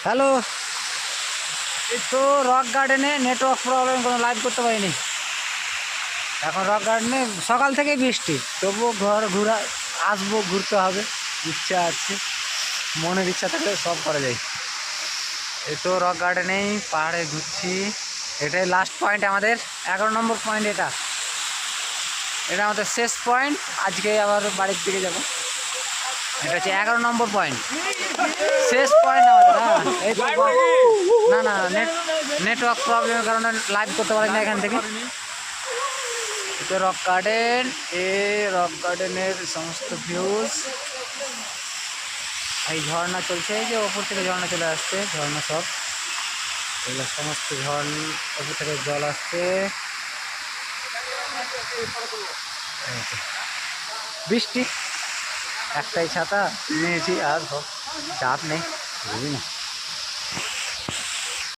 Hello. এই তো rock গার্ডেনে নেটওয়ার্ক প্রবলেম, কোনো লাইভ করতে পারিনি। এখন রক গার্ডেনে সকাল থেকেই বৃষ্টি, তবুও আসবো, ঘুরতে হবে, ইচ্ছা আছে, মনের ইচ্ছা থাকলে সব করা যায়। এই তো রক গার্ডেনেই পাহাড়ে ঘুরছি। এটাই লাস্ট পয়েন্ট আমাদের, 11 নম্বর পয়েন্ট। এটা আমাদের শেষ পয়েন্ট। আজকে আবার বাড়ির দিকে যাব। এটা হচ্ছে 11 নম্বর পয়েন্ট, শেষ পয়েন্ট আমাদের। হ্যাঁ, এই তো না না নেটওয়ার্ক প্রবলেমের কারণে লাইভ করতে পারি না এখান থেকে। এটা রক গার্ডেন, রক গার্ডেনের সমস্ত ভিউজ। এই ঝর্ণা চলছে, এই যে ওপর থেকে ঝর্ণা চলে আসছে, ঝর্ণা সব এগুলো সমস্ত ওপর থেকে জল আসছে। বৃষ্টি, একটাই ছাতা নিয়েছি, আর চাপ নেই, বুঝলি না।